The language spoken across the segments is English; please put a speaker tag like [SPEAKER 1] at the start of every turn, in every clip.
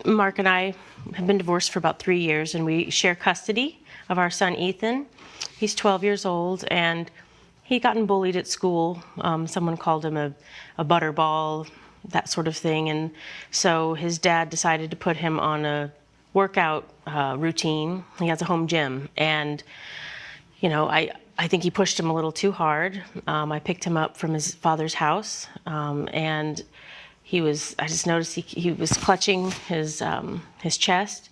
[SPEAKER 1] Mark and I have been divorced for about 3 years, and we share custody of our son, Ethan. He's 12 years old, and he'd gotten bullied at school. Someone called him a butterball, that sort of thing. And so his dad decided to put him on a workout routine. He has a home gym. And, you know, I think he pushed him a little too hard. I picked him up from his father's house, and I just noticed he was clutching his chest,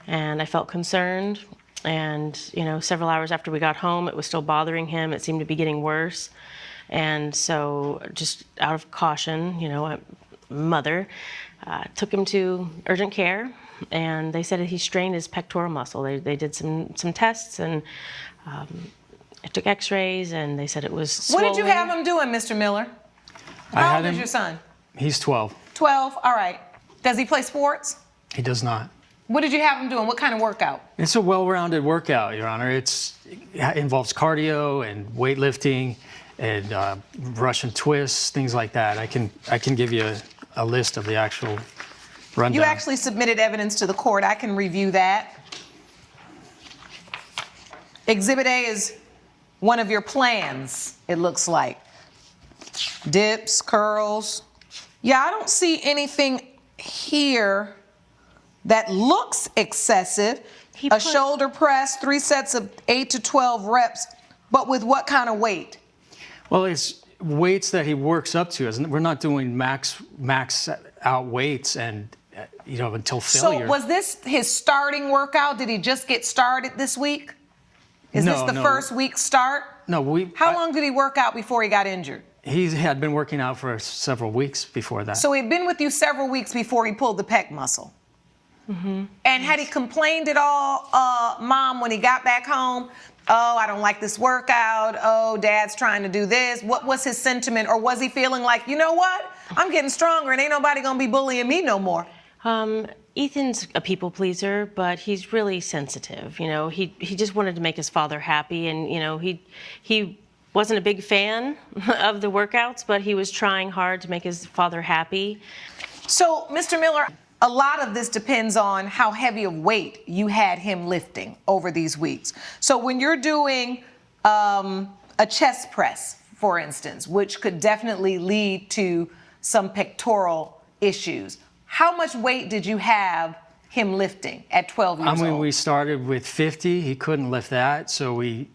[SPEAKER 1] and I felt concerned. And, you know, several hours after we got home, it was still bothering him. It seemed to be getting worse. And so just out of caution, you know, mother took him to urgent care, and they said that he strained his pectoral muscle. They did some tests, and I took x-rays, and they said it was swollen.
[SPEAKER 2] What did you have him doing, Mr. Miller? How old is your son?
[SPEAKER 3] He's 12.
[SPEAKER 2] 12, all right. Does he play sports?
[SPEAKER 3] He does not.
[SPEAKER 2] What did you have him doing? What kind of workout?
[SPEAKER 3] It's a well-rounded workout, Your Honor. It involves cardio and weightlifting and Russian twists, things like that. I can give you a list of the actual rundown.
[SPEAKER 2] You actually submitted evidence to the court. I can review that. Exhibit A is one of your plans, it looks like. Dips, curls. Yeah, I don't see anything here that looks excessive. A shoulder press, 3 sets of 8 to 12 reps, but with what kind of weight?
[SPEAKER 3] Well, it's weights that he works up to. We're not doing max out weights and, you know, until failure.
[SPEAKER 2] So was this his starting workout? Did he just get started this week? Is this the first week start?
[SPEAKER 3] No,
[SPEAKER 2] How long did he work out before he got injured?
[SPEAKER 3] He had been working out for several weeks before that.
[SPEAKER 2] So he'd been with you several weeks before he pulled the pec muscle. Mm-hmm. And had he complained at all, Mom, when he got back home? Oh, I don't like this workout. Oh, Dad's trying to do this. What was his sentiment? Or was he feeling like, you know what? I'm getting stronger and ain't nobody gonna be bullying me no more.
[SPEAKER 1] Ethan's a people pleaser, but he's really sensitive. You know, he just wanted to make his father happy, and you know, he wasn't a big fan of the workouts, but he was trying hard to make his father happy.
[SPEAKER 2] So, Mr. Miller, a lot of this depends on how heavy of weight you had him lifting over these weeks. So when you're doing a chest press, for instance, which could definitely lead to some pectoral issues, how much weight did you have him lifting at 12 years old?
[SPEAKER 3] I mean, we started with 50. He couldn't lift that, so we,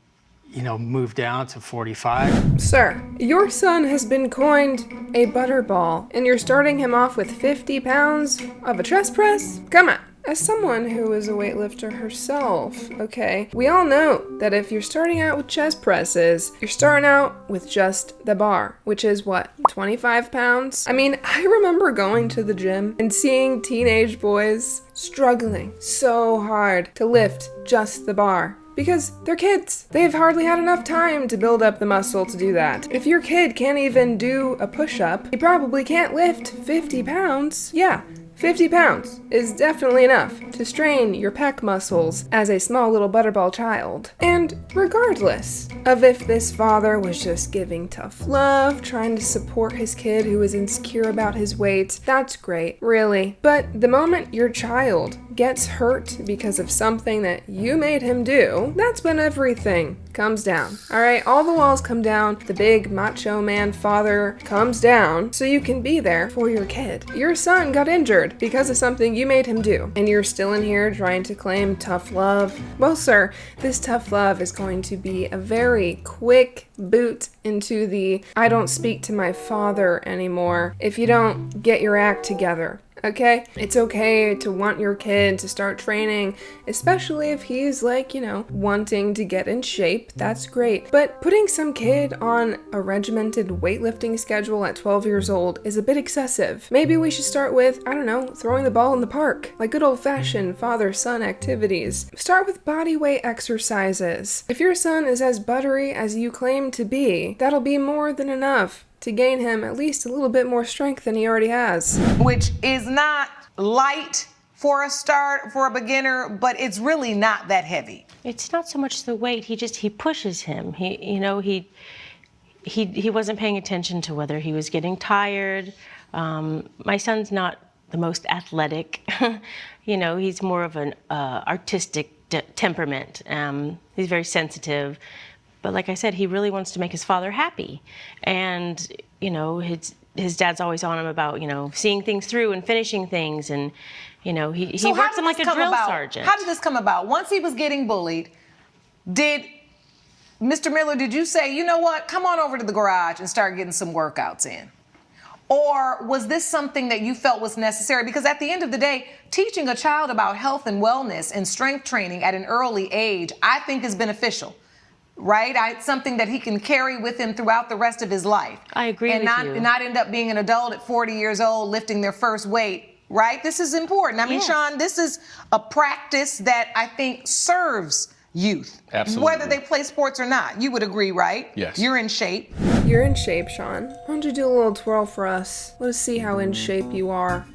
[SPEAKER 3] you know, moved down to 45.
[SPEAKER 4] Sir, your son has been coined a butterball, and you're starting him off with 50 pounds of a chest press? Come on. As someone who is a weightlifter herself, okay, we all know that if you're starting out with chest presses, you're starting out with just the bar, which is what, 25 pounds? I mean, I remember going to the gym and seeing teenage boys struggling so hard to lift just the bar. Because they're kids. They've hardly had enough time to build up the muscle to do that. If your kid can't even do a push-up, he probably can't lift 50 pounds. Yeah, 50 pounds is definitely enough to strain your pec muscles as a small little butterball child. And regardless of if this father was just giving tough love, trying to support his kid who is insecure about his weight, that's great, really. But the moment your child gets hurt because of something that you made him do, that's when everything comes down. Alright, all the walls come down, the big macho man father comes down, so you can be there for your kid. Your son got injured because of something you made him do, and you're still in here trying to claim tough love. Well, sir, this tough love is going to be a very quick boot into the I don't speak to my father anymore if you don't get your act together. Okay? It's okay to want your kid to start training, especially if he's like, you know, wanting to get in shape. That's great. But putting some kid on a regimented weightlifting schedule at 12 years old is a bit excessive. Maybe we should start with, I don't know, throwing the ball in the park, like good old-fashioned father-son activities. Start with body weight exercises. If your son is as buttery as you claim to be, that'll be more than enough to gain him at least a little bit more strength than he already has.
[SPEAKER 2] Which is not light for a start, for a beginner, but it's really not that heavy.
[SPEAKER 1] It's not so much the weight, he pushes him. He wasn't paying attention to whether he was getting tired. My son's not the most athletic. You know, he's more of an artistic temperament. He's very sensitive. But like I said, he really wants to make his father happy. And, you know, his dad's always on him about, you know, seeing things through and finishing things. And, you know, he
[SPEAKER 2] So
[SPEAKER 1] works him like a drill sergeant.
[SPEAKER 2] How did this come about? Once he was getting bullied, Mr. Miller, did you say, you know what, come on over to the garage and start getting some workouts in? Or was this something that you felt was necessary? Because at the end of the day, teaching a child about health and wellness and strength training at an early age, I think is beneficial. Right? It's something that he can carry with him throughout the rest of his life.
[SPEAKER 1] I agree with you.
[SPEAKER 2] And not end up being an adult at 40 years old lifting their first weight, right? This is important. I mean,
[SPEAKER 1] Yes.
[SPEAKER 2] Sean, this is a practice that I think serves youth.
[SPEAKER 5] Absolutely.
[SPEAKER 2] Whether they play sports or not. You would agree, right?
[SPEAKER 5] Yes.
[SPEAKER 2] You're in shape.
[SPEAKER 4] You're in shape, Sean. Why don't you do a little twirl for us? Let us see how in shape you are.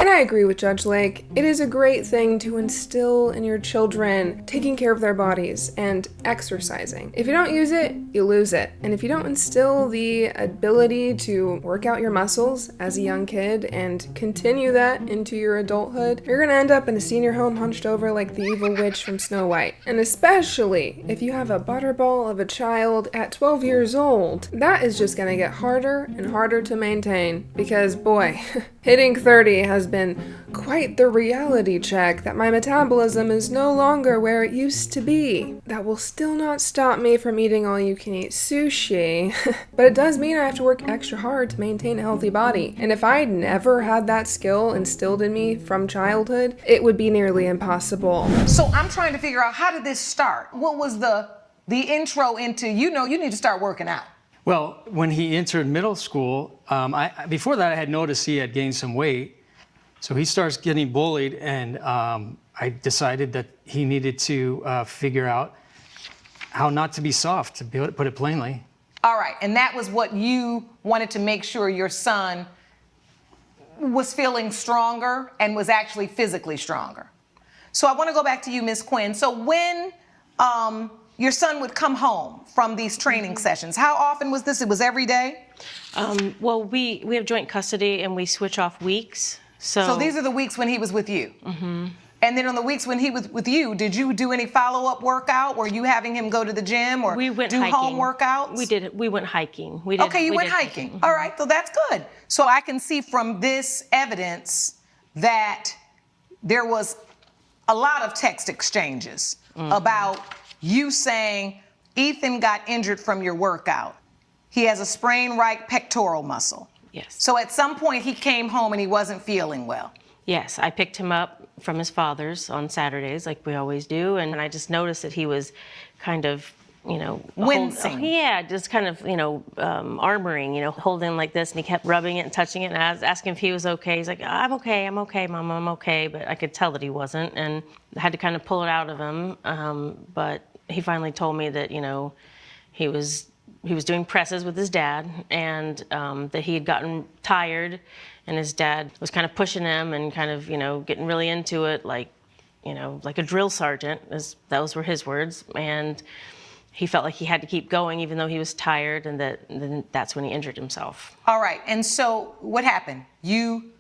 [SPEAKER 4] And I agree with Judge Lake. It is a great thing to instill in your children taking care of their bodies and exercising. If you don't use it, you lose it. And if you don't instill the ability to work out your muscles as a young kid and continue that into your adulthood, you're gonna end up in a senior home hunched over like the evil witch from Snow White. And especially if you have a butterball of a child at 12 years old, that is just gonna get harder and harder to maintain because boy, hitting 30 has been quite the reality check that my metabolism is no longer where it used to be. That will still not stop me from eating all you can eat sushi, but it does mean I have to work extra hard to maintain a healthy body. And if I'd never had that skill instilled in me from childhood, it would be nearly impossible.
[SPEAKER 2] So I'm trying to figure out, how did this start? What was the intro into, you need to start working out?
[SPEAKER 3] Well, when he entered middle school, before that I had noticed he had gained some weight. So he starts getting bullied, and I decided that he needed to figure out how not to be soft, to put it plainly.
[SPEAKER 2] All right, and that was what you wanted to make sure your son was feeling stronger and was actually physically stronger. So I want to go back to you, Ms. Quinn. So when your son would come home from these training sessions, how often was this? It was every day?
[SPEAKER 1] Well, we have joint custody and we switch off weeks.
[SPEAKER 2] So these are the weeks when he was with you? Mm-hmm. And then on the weeks when he was with you, did you do any follow-up workout? Were you having him go to the gym or
[SPEAKER 1] we went
[SPEAKER 2] do
[SPEAKER 1] hiking.
[SPEAKER 2] home workouts?
[SPEAKER 1] We did. We went hiking. We
[SPEAKER 2] Okay, you went hiking.
[SPEAKER 1] Mm-hmm.
[SPEAKER 2] All right, so that's good. So I can see from this evidence that there was a lot of text exchanges about you saying, Ethan got injured from your workout. He has a sprained right pectoral muscle.
[SPEAKER 1] Yes.
[SPEAKER 2] So at some point he came home and he wasn't feeling well.
[SPEAKER 1] Yes, I picked him up from his father's on Saturdays, like we always do, and I just noticed that he was kind of,
[SPEAKER 2] Wincing.
[SPEAKER 1] just kind of, armoring, holding like this, and he kept rubbing it and touching it, and I was asking if he was okay. He's like, I'm okay, Mom, I'm okay, but I could tell that he wasn't, and I had to kind of pull it out of him, but he finally told me that, he was doing presses with his dad, and that he had gotten tired, and his dad was kind of pushing him and kind of, getting really into it, like a drill sergeant. Those were his words, and he felt like he had to keep going even though he was tired, and then that's when he injured himself.
[SPEAKER 2] All right, and so what happened? You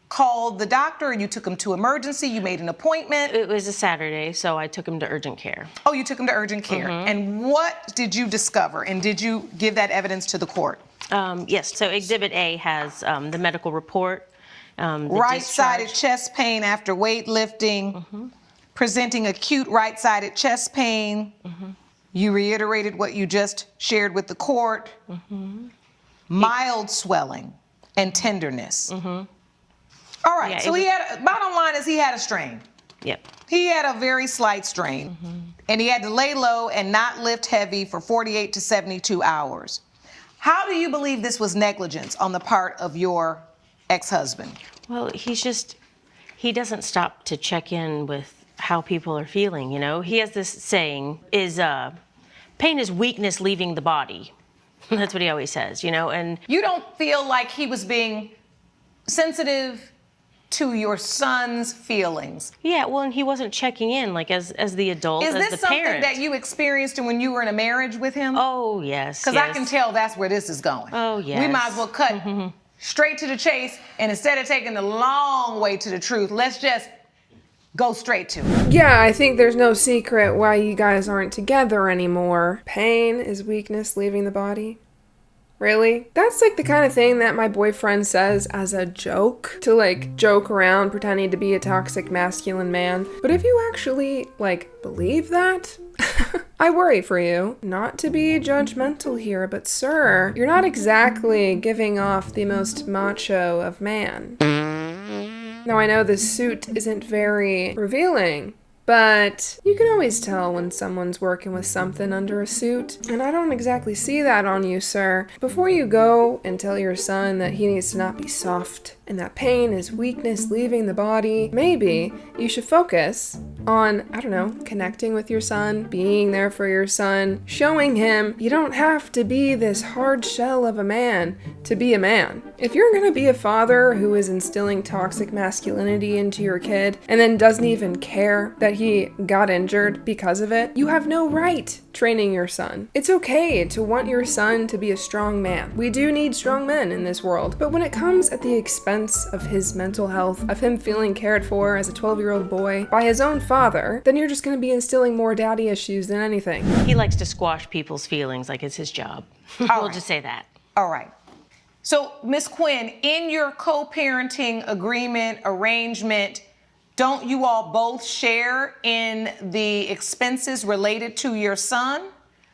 [SPEAKER 2] called the doctor, you took him to emergency, you made an appointment?
[SPEAKER 1] It was a Saturday, so I took him to urgent care.
[SPEAKER 2] Oh, you took him to urgent care.
[SPEAKER 1] Mm-hmm.
[SPEAKER 2] And what did you discover? And did you give that evidence to the court?
[SPEAKER 1] Yes, so Exhibit A has the medical report.
[SPEAKER 2] Right-sided chest pain after weightlifting, presenting acute right-sided chest pain. You reiterated what you just shared with the court. Mild swelling and tenderness. All right,
[SPEAKER 1] Yeah,
[SPEAKER 2] so bottom line is he had a strain.
[SPEAKER 1] Yep.
[SPEAKER 2] He had a very slight strain, and he had to lay low and not lift heavy for 48 to 72 hours. How do you believe this was negligence on the part of your ex-husband?
[SPEAKER 1] Well, he doesn't stop to check in with how people are feeling, He has this saying, pain is weakness leaving the body. That's what he always says, and
[SPEAKER 2] You don't feel like he was being sensitive to your son's feelings?
[SPEAKER 1] yeah, well, and he wasn't checking in, like as the adult,
[SPEAKER 2] Is
[SPEAKER 1] as
[SPEAKER 2] this
[SPEAKER 1] the
[SPEAKER 2] something
[SPEAKER 1] parent.
[SPEAKER 2] that you experienced when you were in a marriage with him?
[SPEAKER 1] Oh, yes.
[SPEAKER 2] Because I can tell that's where this is going.
[SPEAKER 1] Oh, yes.
[SPEAKER 2] We might as well cut straight to the chase, and instead of taking the long way to the truth, let's just go straight to it.
[SPEAKER 4] Yeah, I think there's no secret why you guys aren't together anymore. Pain is weakness leaving the body. Really? That's like the kind of thing that my boyfriend says as a joke, to like joke around pretending to be a toxic masculine man. But if you actually like believe that, I worry for you. Not to be judgmental here, but sir, you're not exactly giving off the most macho of man. Now I know this suit isn't very revealing, but you can always tell when someone's working with something under a suit, and I don't exactly see that on you, sir. Before you go and tell your son that he needs to not be soft and that pain is weakness leaving the body, maybe you should focus on, I don't know, connecting with your son, being there for your son, showing him you don't have to be this hard shell of a man to be a man. If you're gonna be a father who is instilling toxic masculinity into your kid and then doesn't even care that he got injured because of it, you have no right training your son. It's okay to want your son to be a strong man. We do need strong men in this world, but when it comes at the expense of his mental health, of him feeling cared for as a 12-year-old boy by his own father, then you're just going to be instilling more daddy issues than anything.
[SPEAKER 1] He likes to squash people's feelings like it's his job. We'll
[SPEAKER 2] right.
[SPEAKER 1] just say that.
[SPEAKER 2] All right. So, Ms. Quinn, in your co-parenting agreement, arrangement, don't you all both share in the expenses related to your son?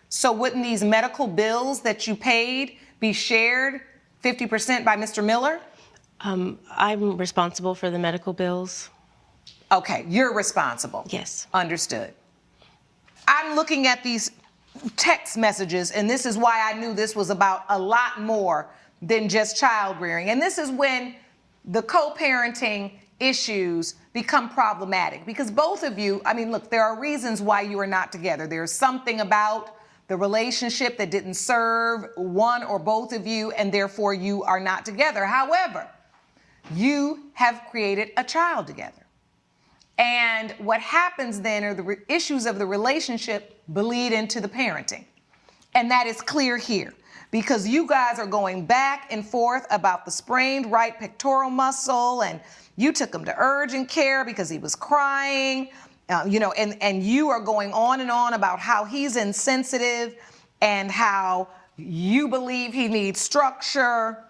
[SPEAKER 2] So wouldn't these medical bills that you paid be shared 50% by Mr. Miller?
[SPEAKER 1] I'm responsible for the medical bills.
[SPEAKER 2] Okay, you're responsible.
[SPEAKER 1] Yes.
[SPEAKER 2] Understood. I'm looking at these text messages, and this is why I knew this was about a lot more than just child rearing. And this is when the co-parenting issues become problematic, because both of you, I mean, look, there are reasons why you are not together. There's something about the relationship that didn't serve one or both of you, and therefore you are not together. However, you have created a child together. And what happens then are the issues of the relationship bleed into the parenting. And that is clear here, because you guys are going back and forth about the sprained right pectoral muscle, and you took him to urgent care because he was crying, and you are going on and on about how he's insensitive and how you believe he needs structure,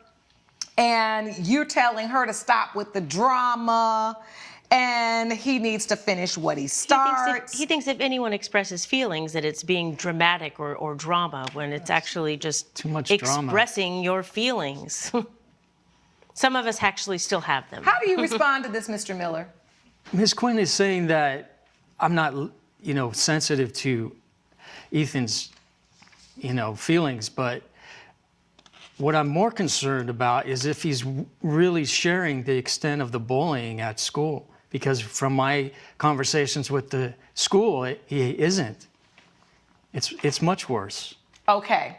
[SPEAKER 2] and you're telling her to stop with the drama, and he needs to finish what he starts.
[SPEAKER 1] He thinks if anyone expresses feelings that it's being dramatic or drama, when it's actually just
[SPEAKER 3] too much drama.
[SPEAKER 1] Expressing your feelings. Some of us actually still have them.
[SPEAKER 2] How do you respond to this, Mr. Miller?
[SPEAKER 3] Ms. Quinn is saying that I'm not, sensitive to Ethan's, feelings, but what I'm more concerned about is if he's really sharing the extent of the bullying at school, because from my conversations with the school, he isn't. It's much worse.
[SPEAKER 2] Okay.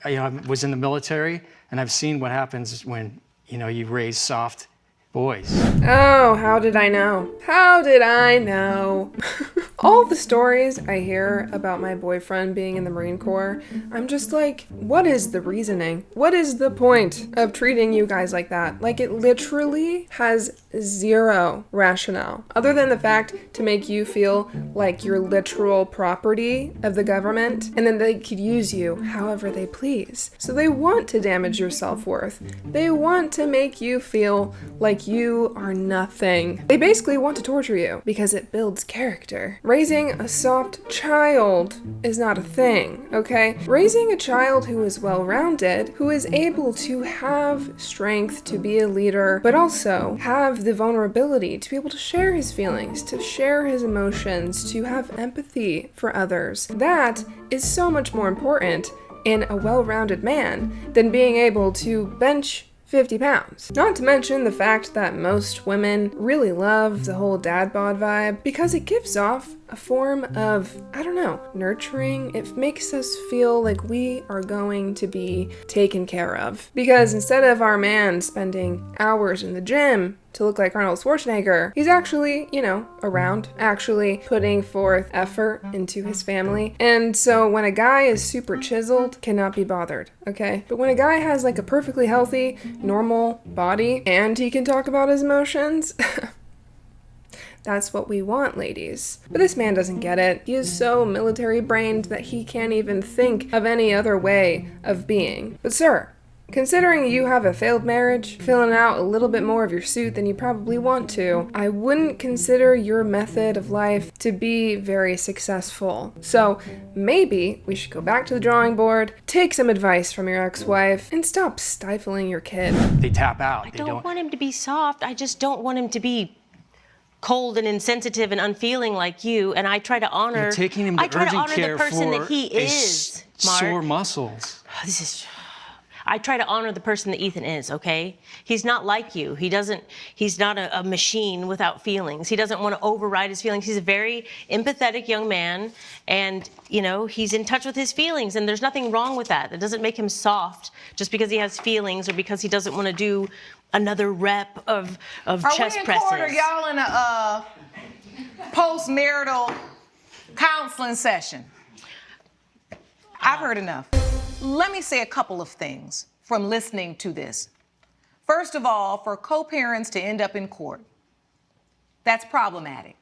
[SPEAKER 3] I was in the military, and I've seen what happens when, you raise soft boys.
[SPEAKER 4] Oh, how did I know? How did I know? All the stories I hear about my boyfriend being in the Marine Corps, I'm just like, what is the reasoning? What is the point of treating you guys like that? Like, it literally has zero rationale, other than the fact to make you feel like you're literal property of the government, and then they could use you however they please. So they want to damage your self-worth. They want to make you feel like you are nothing. They basically want to torture you because it builds character. Raising a soft child is not a thing, okay? Raising a child who is well-rounded, who is able to have strength to be a leader, but also have the vulnerability to be able to share his feelings, to share his emotions, to have empathy for others. That is so much more important in a well-rounded man than being able to bench 50 pounds. Not to mention the fact that most women really love the whole dad bod vibe because it gives off a form of, nurturing. It makes us feel like we are going to be taken care of. Because instead of our man spending hours in the gym to look like Arnold Schwarzenegger. He's actually, around, actually putting forth effort into his family. And so when a guy is super chiseled, cannot be bothered, okay? But when a guy has like a perfectly healthy, normal body and he can talk about his emotions, that's what we want, ladies. But this man doesn't get it. He is so military-brained that he can't even think of any other way of being. But sir, considering you have a failed marriage, filling out a little bit more of your suit than you probably want to, I wouldn't consider your method of life to be very successful. So maybe we should go back to the drawing board, take some advice from your ex-wife, and stop stifling your kid.
[SPEAKER 3] They tap out.
[SPEAKER 1] I don't want him to be soft. I just don't want him to be cold and insensitive and unfeeling like you. And I try to honor.
[SPEAKER 3] You're taking him to
[SPEAKER 1] I try to
[SPEAKER 3] urgent
[SPEAKER 1] honor
[SPEAKER 3] care
[SPEAKER 1] the person
[SPEAKER 3] for
[SPEAKER 1] that he is, Mark.
[SPEAKER 3] sore muscles.
[SPEAKER 1] I try to honor the person that Ethan is, okay? He's not like you. He's not a machine without feelings. He doesn't want to override his feelings. He's a very empathetic young man, and, he's in touch with his feelings, and there's nothing wrong with that. That doesn't make him soft just because he has feelings or because he doesn't want to do another rep of chest presses.
[SPEAKER 2] Are we in court or y'all in a post-marital counseling session? I've heard enough. Let me say a couple of things from listening to this. First of all, for co-parents to end up in court, that's problematic.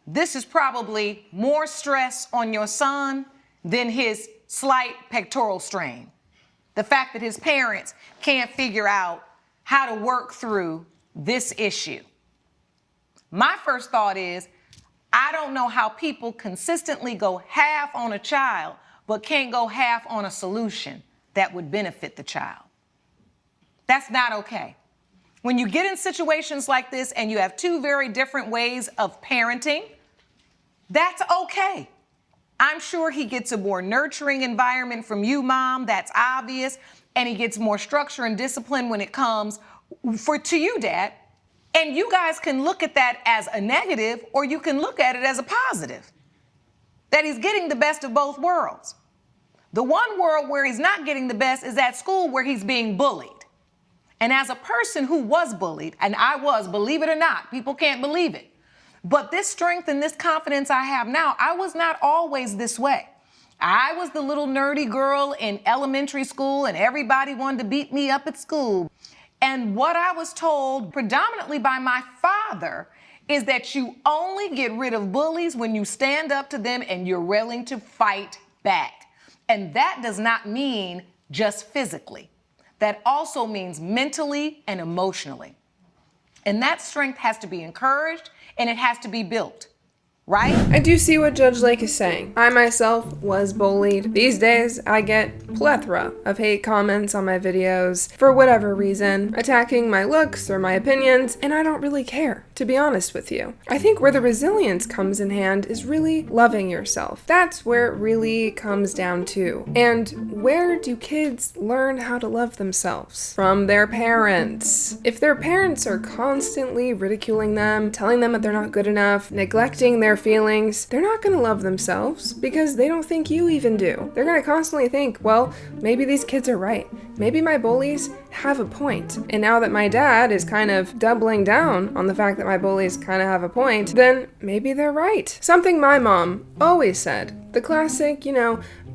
[SPEAKER 2] This is probably more stress on your son than his slight pectoral strain. The fact that his parents can't figure out how to work through this issue. My first thought is, I don't know how people consistently go half on a child but can't go half on a solution that would benefit the child. That's not okay. When you get in situations like this and you have two very different ways of parenting, that's okay. I'm sure he gets a more nurturing environment from you, Mom, that's obvious, and he gets more structure and discipline when it comes to you, Dad. And you guys can look at that as a negative, or you can look at it as a positive, that he's getting the best of both worlds. The one world where he's not getting the best is at school, where he's being bullied. And as a person who was bullied, and I was, believe it or not, people can't believe it, but this strength and this confidence I have now, I was not always this way. I was the little nerdy girl in elementary school, and everybody wanted to beat me up at school. And what I was told predominantly by my father is that you only get rid of bullies when you stand up to them and you're willing to fight back. And that does not mean just physically. That also means mentally and emotionally. And that strength has to be encouraged and it has to be built, right?
[SPEAKER 4] I do see what Judge Lake is saying. I myself was bullied. These days, I get plethora of hate comments on my videos for whatever reason, attacking my looks or my opinions, and I don't really care, to be honest with you. I think where the resilience comes in hand is really loving yourself. That's where it really comes down to. And where do kids learn how to love themselves? From their parents. If their parents are constantly ridiculing them, telling them that they're not good enough, neglecting their feelings, they're not going to love themselves because they don't think you even do. They're going to constantly think, well, maybe these kids are right. Maybe my bullies have a point. And now that my dad is kind of doubling down on the fact that my bullies kind of have a point, then maybe they're right. Something my mom always said. The classic,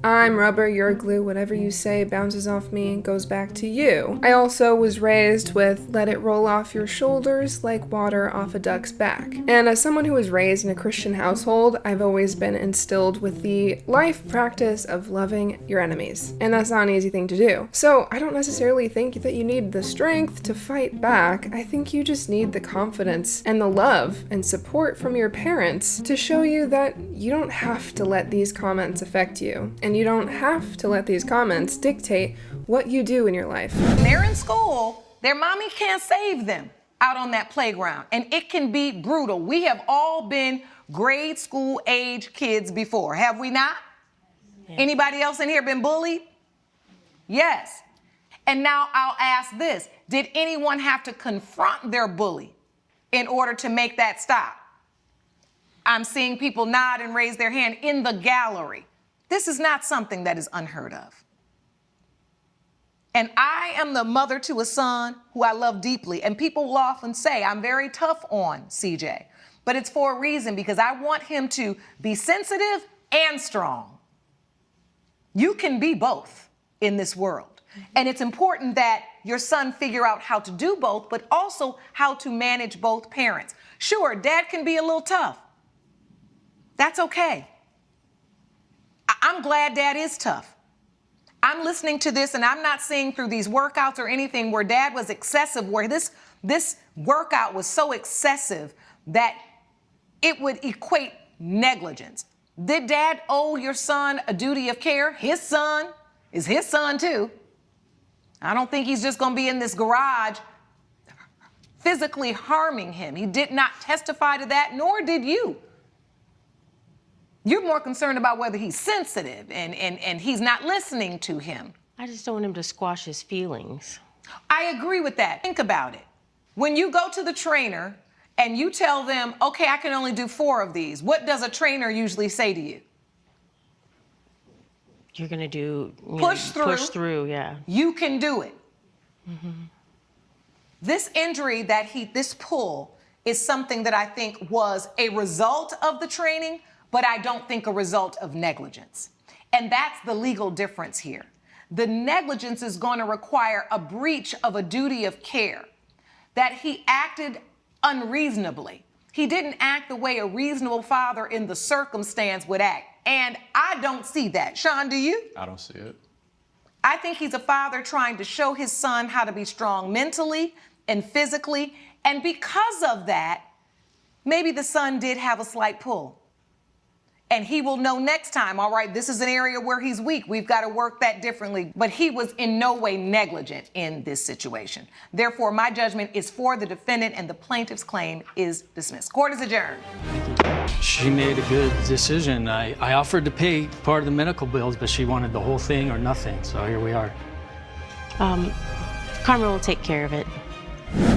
[SPEAKER 4] I'm rubber, you're glue, whatever you say bounces off me and goes back to you. I also was raised with let it roll off your shoulders like water off a duck's back. And as someone who was raised in a Christian household, I've always been instilled with the life practice of loving your enemies. And that's not an easy thing to do. So I don't necessarily think that you need the strength to fight back. I think you just need the confidence and the love and support from your parents to show you that you don't have to let these comments affect you. And you don't have to let these comments dictate what you do in your life.
[SPEAKER 2] When they're in school, their mommy can't save them out on that playground. And it can be brutal. We have all been grade school age kids before, have we not? Yeah. Anybody else in here been bullied? Yes. And now I'll ask this. Did anyone have to confront their bully in order to make that stop? I'm seeing people nod and raise their hand in the gallery. This is not something that is unheard of. And I am the mother to a son who I love deeply. And people will often say I'm very tough on CJ. But it's for a reason, because I want him to be sensitive and strong. You can be both in this world. And it's important that your son figure out how to do both, but also how to manage both parents. Sure, dad can be a little tough. That's okay. I'm glad dad is tough. I'm listening to this and I'm not seeing through these workouts or anything where dad was excessive, where this workout was so excessive that it would equate negligence. Did dad owe your son a duty of care? His son is his son too. I don't think he's just going to be in this garage physically harming him. He did not testify to that, nor did you. You're more concerned about whether he's sensitive and he's not listening to him.
[SPEAKER 1] I just don't want him to squash his feelings.
[SPEAKER 2] I agree with that. Think about it. When you go to the trainer and you tell them, okay, I can only do 4 of these, what does a trainer usually say to you?
[SPEAKER 1] You're going to do
[SPEAKER 2] Push through.
[SPEAKER 1] Push through, yeah.
[SPEAKER 2] You can do it. This injury this pull is something that I think was a result of the training, but I don't think a result of negligence. And that's the legal difference here. The negligence is going to require a breach of a duty of care, that he acted unreasonably. He didn't act the way a reasonable father in the circumstance would act. And I don't see that. Sean, do you?
[SPEAKER 5] I don't see it.
[SPEAKER 2] I think he's a father trying to show his son how to be strong mentally and physically. And because of that, maybe the son did have a slight pull. And he will know next time, all right, this is an area where he's weak. We've got to work that differently. But he was in no way negligent in this situation. Therefore, my judgment is for the defendant and the plaintiff's claim is dismissed. Court is adjourned.
[SPEAKER 3] She made a good decision. I offered to pay part of the medical bills, but she wanted the whole thing or nothing. So here we are.
[SPEAKER 1] Karma will take care of it.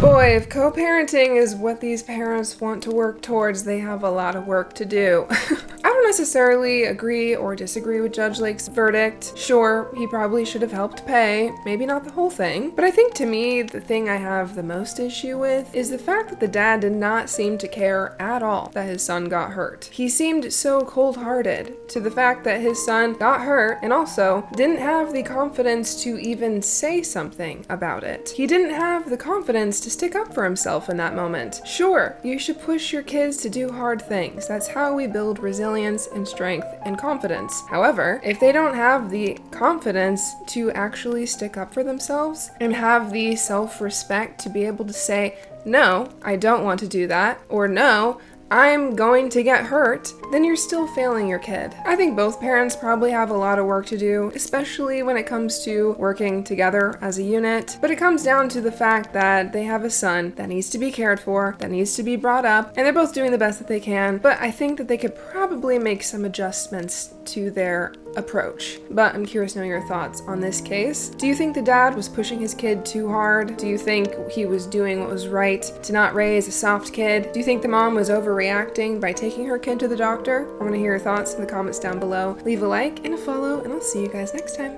[SPEAKER 4] Boy, if co-parenting is what these parents want to work towards, they have a lot of work to do. I don't necessarily agree or disagree with Judge Lake's verdict. Sure, he probably should have helped pay, maybe not the whole thing. But I think to me, the thing I have the most issue with is the fact that the dad did not seem to care at all that his son got hurt. He seemed so cold-hearted to the fact that his son got hurt and also didn't have the confidence to even say something about it. He didn't have the confidence to stick up for himself in that moment. Sure, you should push your kids to do hard things. That's how we build resilience and strength and confidence. However, if they don't have the confidence to actually stick up for themselves and have the self-respect to be able to say, no, I don't want to do that, or no, I'm going to get hurt, then you're still failing your kid. I think both parents probably have a lot of work to do, especially when it comes to working together as a unit. But it comes down to the fact that they have a son that needs to be cared for, that needs to be brought up, and they're both doing the best that they can. But I think that they could probably make some adjustments to their approach. But I'm curious to know your thoughts on this case. Do you think the dad was pushing his kid too hard? Do you think he was doing what was right to not raise a soft kid? Do you think the mom was overreacting by taking her kid to the doctor? I want to hear your thoughts in the comments down below. Leave a like and a follow, and I'll see you guys next time.